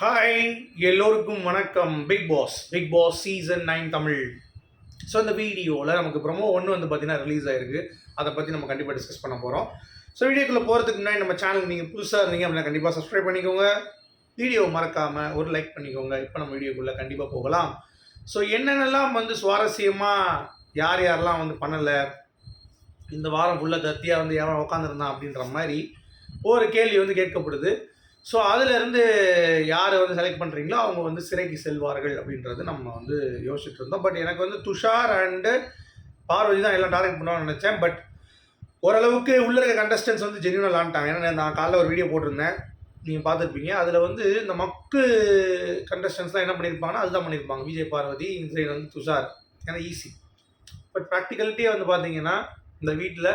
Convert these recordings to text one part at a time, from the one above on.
Hi, எல்லோருக்கும் வணக்கம். Bigg Boss season 9 தமிழ். ஸோ இந்த வீடியோவில் நமக்கு ப்ரொமோ ஒன்று வந்து பார்த்தீங்கன்னா ரிலீஸ் ஆயிருக்கு. அதை பற்றி நம்ம கண்டிப்பாக டிஸ்கஸ் பண்ண போகிறோம். ஸோ வீடியோக்குள்ளே போகிறதுக்கு முன்னாடி நம்ம சேனல் நீங்கள் புதுசாக இருந்தீங்க அப்படின்னா கண்டிப்பாக சப்ஸ்கிரைப் பண்ணிக்கோங்க. வீடியோ மறக்காமல் ஒரு லைக் பண்ணிக்கோங்க. இப்போ நம்ம வீடியோக்குள்ளே கண்டிப்பாக போகலாம். ஸோ என்னென்னலாம் வந்து சுவாரஸ்யமாக யார் யாரெல்லாம் வந்து பண்ணலை, இந்த வாரம் ஃபுல்லாக தத்தியாக வந்து எவன் உட்காந்துருந்தான் அப்படின்ற மாதிரி ஒரு கேள்வி வந்து கேட்கப்படுது. ஸோ அதிலேருந்து யார் வந்து செலக்ட் பண்ணுறீங்களோ அவங்க வந்து சிறைக்கு செல்வார்கள் அப்படின்றது நம்ம வந்து யோசிச்சுட்டு இருந்தோம். பட் எனக்கு வந்து துஷார் அண்டு பார்வதி தான் எல்லாம் டார்கெட் பண்ணுவான்னு நினச்சேன். பட் ஓரளவுக்கு உள்ள இருக்க கண்டஸ்டன்ஸ் வந்து ஜென்யூனாக விளாண்டாங்க. ஏன்னா நான் காலைல ஒரு வீடியோ போட்டிருந்தேன், நீங்கள் பார்த்துருப்பீங்க. அதில் வந்து இந்த மக்கு கண்டஸ்டன்ஸ்லாம் என்ன பண்ணியிருப்பாங்கன்னா அதுதான் பண்ணியிருப்பாங்க. விஜய், பார்வதி, இந்த வந்து துஷார். ஏன்னா ஈஸி. பட் ப்ராக்டிகலிட்டியே வந்து பார்த்தீங்கன்னா இந்த வீட்டில்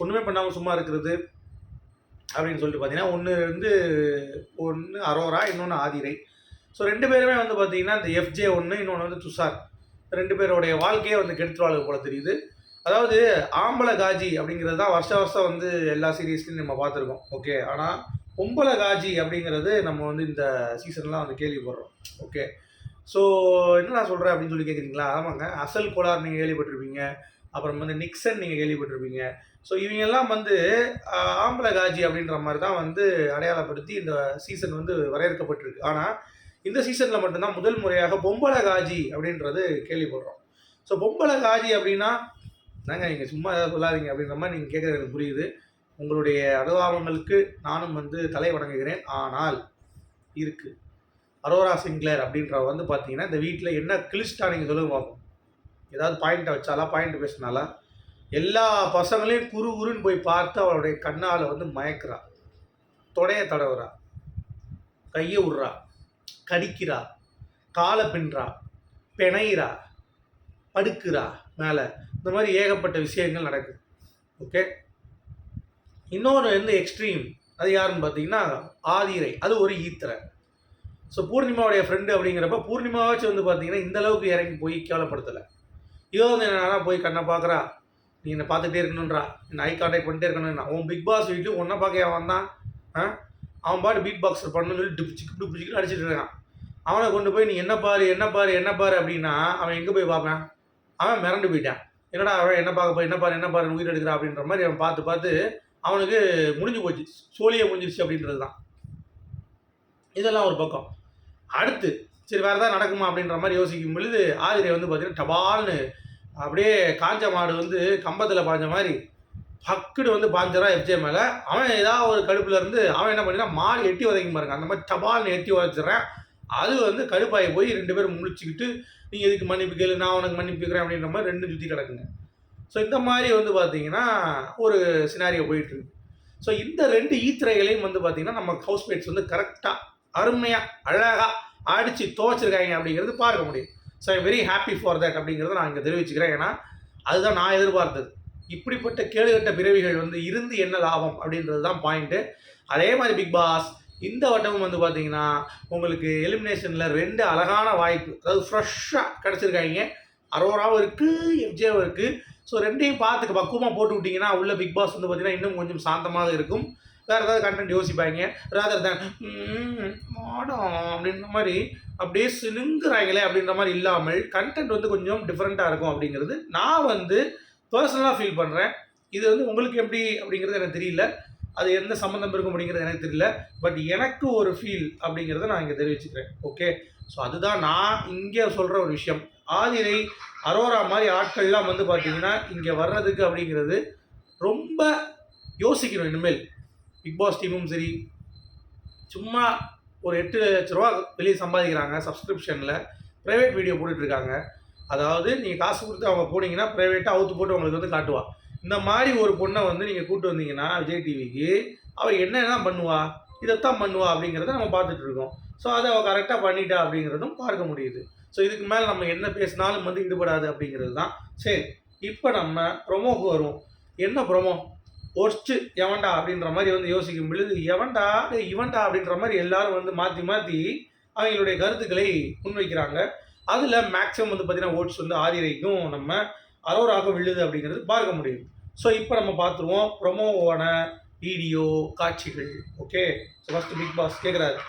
ஒன்றுமே பண்ணாமல் சும்மா இருக்கிறது அப்படின்னு சொல்லிட்டு பார்த்தீங்கன்னா ஒன்று அரோரா, இன்னொன்று ஆதிரை. ஸோ 2 பேருமே வந்து பார்த்தீங்கன்னா இந்த எஃப்ஜே ஒன்று, இன்னொன்று வந்து துஷார். 2 பேருடைய வாழ்க்கையே வந்து கெடுத்துருவாளுக்கு போல தெரியுது. அதாவது ஆம்பளை காஜி அப்படிங்கிறது தான் வருஷம் வந்து எல்லா சீரீஸ்லையும் நம்ம பார்த்துருக்கோம். ஓகே, ஆனால் பொம்பளை காஜி அப்படிங்கிறது நம்ம வந்து இந்த சீசன்லாம் வந்து கேள்விப்படுறோம். ஓகே, ஸோ என்ன நான் சொல்கிறேன் அப்படின்னு சொல்லி கேட்குறீங்களா? ஆமாங்க, அசல் கோளார் நீங்கள் கேள்விப்பட்டிருப்பீங்க. அப்புறம் வந்து நிக்சன் நீங்கள் கேள்விப்பட்டிருப்பீங்க. ஸோ இவங்கெல்லாம் வந்து ஆம்பளை காஜி அப்படின்ற மாதிரி தான் வந்து அடையாளப்படுத்தி இந்த சீசன் வந்து வரையறுக்கப்பட்டிருக்கு. ஆனால் இந்த சீசனில் மட்டும்தான் முதல் முறையாக பொம்பளை காஜி அப்படின்றது கேள்விப்படுறோம். ஸோ பொம்பளை காஜி அப்படின்னா என்னங்க, நீங்கள் சும்மா ஏதாவது சொல்லாதீங்க அப்படின்ற மாதிரி நீங்கள் கேட்குறது எனக்கு புரியுது. உங்களுடைய அனுதாபங்களுக்கு நானும் வந்து தலை வணங்குகிறேன். ஆனால் இருக்குது. அரோரா சிங்க்ளர் அப்படின்றவ வந்து பார்த்தீங்கன்னா இந்த வீட்டில் என்ன கிளிஸ்டா நீங்கள் சொல்லுங்க பார்ப்போம். ஏதாவது பாயிண்ட்டை வச்சாலா, பாயிண்ட் பேசினாலா, எல்லா பசங்களையும் குறுன்னு போய் பார்த்து அவளுடைய கண்ணால் வந்து மயக்கிறா, தொடைய தடவுறா, கையை விட்றா, கடிக்கிறா, காலை பின்றா, பிணையிறா, படுக்கிறா மேலே. இந்த மாதிரி ஏகப்பட்ட விஷயங்கள் நடக்குது. ஓகே, இன்னொரு வந்து எக்ஸ்ட்ரீம். அது யாருன்னு பார்த்தீங்கன்னா ஆதிரை. அது ஒரு ஈத்திரை. ஸோ பூர்ணிமாவுடைய ஃப்ரெண்டு அப்படிங்கிறப்ப பூர்ணிமாவாச்சும் வந்து பார்த்தீங்கன்னா இந்த அளவுக்கு இறங்கி போய் கேவலப்படுத்தலை. இதோ வந்து என்னன்னா போய் கண்ணை பார்க்குறா, நீ என்னை பார்த்துட்டே இருக்கணுன்றா, என்னை ஐ கான்டாக்ட் பண்ணிட்டே இருக்கணும்னா. அவன் பிக் பாஸ் வீட்டுக்கு ஒன்றை பார்க்க வந்தான். அவன் பாட்டு பீட் பாக்ஸர் பண்ணணும்னு சொல்லி டிப்பிச்சிக்கு அடிச்சுட்டு இருக்கான். அவனை கொண்டு போய் நீ என்ன பாரு அப்படின்னா அவன் எங்கே போய் பார்ப்பேன்? அவன் மிரண்டு போயிட்டான். என்னடா அவன் என்ன பார்க்க பாருன்னு உயிர் எடுக்கிறான் அப்படின்ற மாதிரி அவன் பார்த்து அவனுக்கு முடிஞ்சு போச்சு, சோழியே முடிஞ்சிருச்சு அப்படின்றது தான். இதெல்லாம் ஒரு பக்கம். அடுத்து சரி வேறு ஏதாவது நடக்குமா அப்படின்ற மாதிரி யோசிக்கும் பொழுது ஆதிரை வந்து பார்த்தீங்கன்னா டபால்னு அப்படியே காஞ்ச மாடு வந்து கம்பத்தில் பாஞ்ச மாதிரி பக்குடு வந்து பாஞ்சரா எஃப்ஜே மேலே. அவன் ஏதாவது ஒரு கடுப்பில் இருந்து அவன் என்ன பண்ணினா மாடு எட்டி உதைக்கும் பாருங்க, அந்த மாதிரி டபால்னு எட்டி உதைச்சிட்றேன். அது வந்து கடுப்பாகி போய் 2 பேரும் முடிச்சுக்கிட்டு நீங்கள் எதுக்கு மன்னிப்பு கேளு, நான் உனக்கு மன்னிப்பு கேட்குறேன் அப்படின்ற மாதிரி 2 சுற்றி கிடக்குங்க. ஸோ இந்த மாதிரி வந்து பார்த்தீங்கன்னா ஒரு சினாரியோ போயிட்டுருக்கு. ஸோ இந்த 2 ஈத்திரைகளையும் வந்து பார்த்தீங்கன்னா நம்ம ஹவுஸ்மேட்ஸ் வந்து கரெக்டாக அருமையாக அழகாக அடித்து துவச்சிருக்காங்க அப்படிங்கிறது பார்க்க முடியும். So I very happy for that அப்படிங்கிறத நான் இங்கே தெரிவிச்சுக்கிறேன். ஏன்னா அதுதான் நான் எதிர்பார்த்தது. இப்படிப்பட்ட கேடுகட்ட பிறவிகள் வந்து இருந்து என்ன லாபம் அப்படின்றது தான் பாயிண்ட்டு. அதே மாதிரி பிக் பாஸ் இந்த வட்டமும் வந்து பார்த்தீங்கன்னா உங்களுக்கு எலிமினேஷனில் 2 அழகான வாய்ப்பு, அதாவது ஃப்ரெஷ்ஷாக கிடச்சிருக்காங்க. அரோராவும் இருக்குது, எஃப்ஜேவும் இருக்குது. ஸோ 2ஐயும் பார்த்துக்க பக்குவமாக போட்டு விட்டிங்கன்னா உள்ள பிக் பாஸ் வந்து பார்த்தீங்கன்னா இன்னும் கொஞ்சம் சாந்தமாக இருக்கும். வேறு ஏதாவது கண்டென்ட் யோசிப்பாங்க. ராதர் தான் மாடம் அப்படின்ற மாதிரி அப்படியே சினுங்குறாங்களே அப்படின்ற மாதிரி இல்லாமல் கண்டென்ட் வந்து கொஞ்சம் டிஃப்ரெண்ட்டாக இருக்கும் அப்படிங்கிறது நான் வந்து பர்சனலாக ஃபீல் பண்ணுறேன். இது வந்து உங்களுக்கு எப்படி அப்படிங்கிறது எனக்கு தெரியல, அது எந்த சம்மந்தம் இருக்கும் அப்படிங்கிறது எனக்கு தெரியல. பட் எனக்கு ஒரு ஃபீல் அப்படிங்கிறத நான் இங்கே தெரிவிச்சுக்கிறேன். ஓகே, ஸோ அதுதான் நான் இங்கே சொல்கிற ஒரு விஷயம். ஆதிரை, அரோரா மாதிரி ஆட்கள்லாம் வந்து பார்த்தீங்கன்னா இங்கே வர்றதுக்கு அப்படிங்கிறது ரொம்ப யோசிக்கணும். இனிமேல் பிக் பாஸ் டீமும் சரி, சும்மா ஒரு 8 லட்ச ரூபா வெளியே சம்பாதிக்கிறாங்க சப்ஸ்கிரிப்ஷனில், ப்ரைவேட் வீடியோ போட்டுட்ருக்காங்க. அதாவது நீங்கள் காசு கொடுத்து அவங்க போனீங்கன்னா ப்ரைவேட்டாக அவுத்து போட்டு அவங்களுக்கு வந்து காட்டுவா. இந்த மாதிரி ஒரு பொண்ணை வந்து நீங்கள் கூப்பிட்டு வந்தீங்கன்னா விஜய் டிவிக்கு அவள் என்னென்ன பண்ணுவா, இதைத்தான் பண்ணுவா அப்படிங்கிறத நம்ம பார்த்துட்ருக்கோம். ஸோ அதை அவள் கரெக்டாக பண்ணிட்டா அப்படிங்கிறதும் பார்க்க முடியுது. ஸோ இதுக்கு மேலே நம்ம என்ன பேசினாலும் வந்து ஈடுபடாது அப்படிங்கிறது தான். சரி, இப்போ நம்ம ப்ரொமோக்கு வருவோம். என்ன ப்ரொமோ? ஒர்ஸ்ட்டு எவன்டா அப்படின்ற மாதிரி வந்து யோசிக்கும் பொழுது எவன்டா இவன்டா அப்படின்ற மாதிரி எல்லாரும் வந்து மாற்றி அவங்களுடைய கருத்துக்களை முன்வைக்கிறாங்க. அதில் மேக்ஸிமம் வந்து பார்த்தீங்கன்னா ஓட்ஸ் வந்து ஆதிரைக்கும் நம்ம அரோராக விழுது அப்படிங்கிறது பார்க்க முடியும். ஸோ இப்போ நம்ம பார்த்துருவோம் ப்ரொமோவான வீடியோ காட்சிகள். Okay, so first Bigg Boss கேட்குறாரு,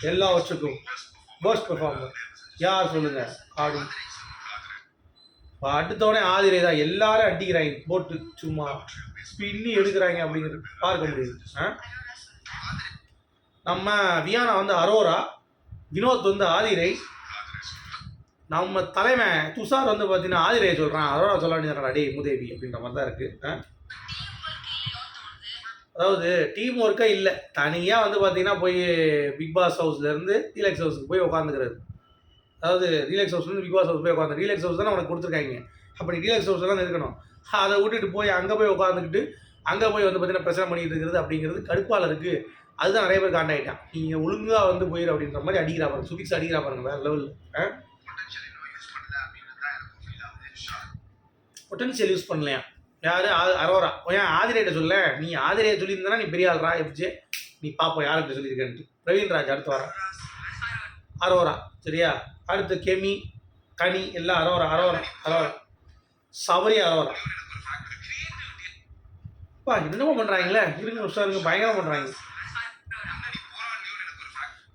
எல்லாவற்றுக்கும் பெஸ்ட் பெர்ஃபார்மர் யார் சொல்லுங்க ஆடி. அடுத்தவனே ஆதிரை தான், எல்லாரும் அடிக்கிறாங்க போட்டு சும்மா பின்னி எடுக்கிறாங்க அப்படிங்கிறது பார்க்க முடியுது. நம்ம வியானா வந்து அரோரா, வினோத் வந்து ஆதிரை, நம்ம தலைமை துஷார் வந்து பார்த்தீங்கன்னா ஆதிரையை சொல்கிறான், அரோரா சொல்ல வேண்டியது அடே மூதேவி அப்படின்ற மாதிரி தான் இருக்குது. அதாவது டீம் ஒர்க்கே இல்லை, தனியாக வந்து பார்த்தீங்கன்னா போய் பிக் பாஸ் ஹவுஸ்லேருந்து ரீலாக்ஸ் ஹவுஸுக்கு போய் உட்காந்துக்கிறது. அதாவது ரீலாக்ஸ் ஹவுஸ்லேருந்து பிக் பாஸ் ஹவுஸ் போய் உட்காந்து, ரீலாக்ஸ் ஹவுஸ் தானே அவனுக்கு கொடுத்துருக்காங்க, அப்போ நீ ரீலாக்ஸ் ஹவுஸ் தான் இருக்கணும். அதை விட்டுட்டு போய் அங்கே போய் உட்காந்துக்கிட்டு அங்கே போய் வந்து பார்த்தீங்கன்னா பிரச்சனை பண்ணிட்டு இருக்கிறது அப்படிங்கிறது கடுப்பால் இருக்குது. அதுதான் நிறைய பேர் காண்டாயிட்டான். நீங்கள் ஒழுங்காக வந்து போயிரு அப்படின்ற மாதிரி அடிக்கிறா பாருங்க, சுபிக்ஸ் அடிக்கிறா பாருங்க வேறு லெவலில். பொட்டன்ஷியல் யூஸ் பண்ணலையா யார் அரோரா? ஏன் ஆதிரையிட்ட சொல்ல, நீ ஆதிரையை சொல்லியிருந்தனா நீ பெரிய ஆள்ரா எஃப்ஜே, நீ பார்ப்போம் யார்கிட்ட சொல்லியிருக்கேன்ட்டு. பிரவீன்ராஜ் அடுத்து வர அரோரா சரியா, அடுத்து கெமி கனி எல்லாம் அரோரா அரோரா அரோரா சபரி அரோரா. பா என்னமோ பண்ணுறாங்களே, இருங்க உஷாருங்க, பயங்கரம் பண்ணுறாங்க.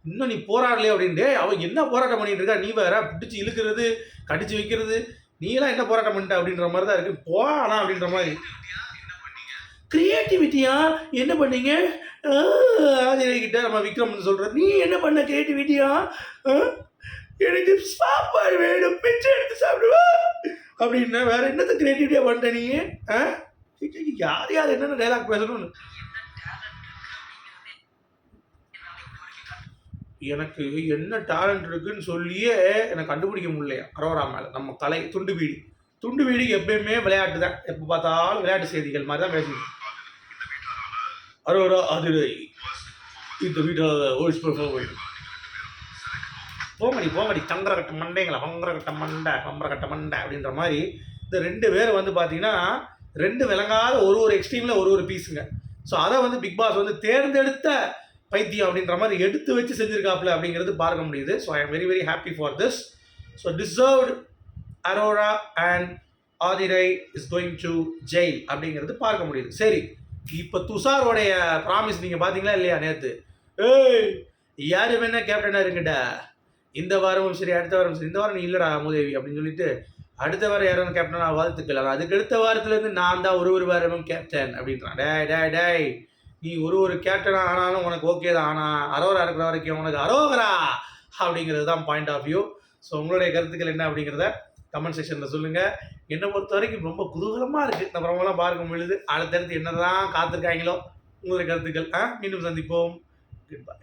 இன்னும் நீ போராடலையே அப்படின்ட்டு அவன் என்ன போராட்டம் பண்ணிட்டு இருக்கா, நீ வேற பிடிச்சி இழுக்கிறது கடிச்சு வைக்கிறது, நீலாம் என்ன போராட்டம் பண்ணிட்ட அப்படின்ற மாதிரி தான் இருக்குது. போனா அப்படின்ற மாதிரி. கிரியேட்டிவிட்டியா என்ன பண்ணீங்க ஆதிரைக்கிட்ட நம்ம விக்ரம் வந்து சொல்கிற, நீ என்ன பண்ண கிரியேட்டிவிட்டியா, எனக்கு சாப்பாடு வேணும் பிச்சை எடுத்து சாப்பிடுவா அப்படின்னா வேற என்னத்த கிரியேட்டிவிட்டியாக பண்ணிட்ட நீ? யார் யார் என்னென்ன டைலாக் பேசணும்னு எனக்கு என்ன டேலண்ட் இருக்குன்னு சொல்லியே எனக்கு கண்டுபிடிக்க முடியலையா அரோரா மேலே. நம்ம கலை துண்டு வீடிக்கு எப்பயுமே விளையாட்டு தான், எப்போ பார்த்தாலும் விளையாட்டு செய்திகள் மாதிரி தான் பேசுது. அரோரா அதிரை இந்த வீட்டில் போங்கடி சங்கரகட்ட மண்டைங்களா, பம்பரகட்ட மண்டை அப்படின்ற மாதிரி இந்த ரெண்டு பேர் வந்து பார்த்தீங்கன்னா ரெண்டு விளங்காத ஒரு எக்ஸ்ட்ரீமில் ஒரு பீஸுங்க. ஸோ அதை வந்து பிக் பாஸ் வந்து தேர்ந்தெடுத்த பைத்தியம் அப்படின்ற மாதிரி எடுத்து வச்சு செஞ்சுருக்காப்புல அப்படிங்கிறது பார்க்க முடியுது. So I am very very happy for this. So deserved Aurora and Aadhirai is going to jail அப்படிங்கிறது பார்க்க முடியுது. சரி, இப்போ துஷாரோடைய ப்ராமிஸ் நீங்கள் பார்த்தீங்களா இல்லையா நேற்று? யார் வேணா கேப்டனாக இருங்கடா, இந்த வாரமும் சரி அடுத்த வாரம் சரி, இந்த வாரம் நீ இல்லைடா மூதேவி அப்படின்னு சொல்லிட்டு அடுத்த வாரம் யாரும் கேப்டனாக வாழ்த்துக்கலாம், அதுக்கு அடுத்த வாரத்துலேருந்து நான் தான் ஒரு வாரமும் கேப்டன் அப்படின்றான். டேய் நீ ஒரு கேப்டனாக ஆனாலும் உனக்கு ஓகே தான், ஆனால் அரோரா இருக்கிற வரைக்கும் உனக்கு அரோகரா அப்படிங்கிறது தான் பாயிண்ட் ஆஃப் வியூ. ஸோ உங்களுடைய கருத்துக்கள் என்ன அப்படிங்கிறத கமெண்ட் செக்ஷனில் சொல்லுங்கள். என்னை பொறுத்த வரைக்கும் ரொம்ப குதூகலமாக இருக்குது, இந்த பிரமெல்லாம் பார்க்க முடியுது. அடுத்தடுத்து என்ன தான் காத்திருக்காங்களோ உங்களுடைய கருத்துக்கள். மீண்டும் சந்திப்போம். Good bye.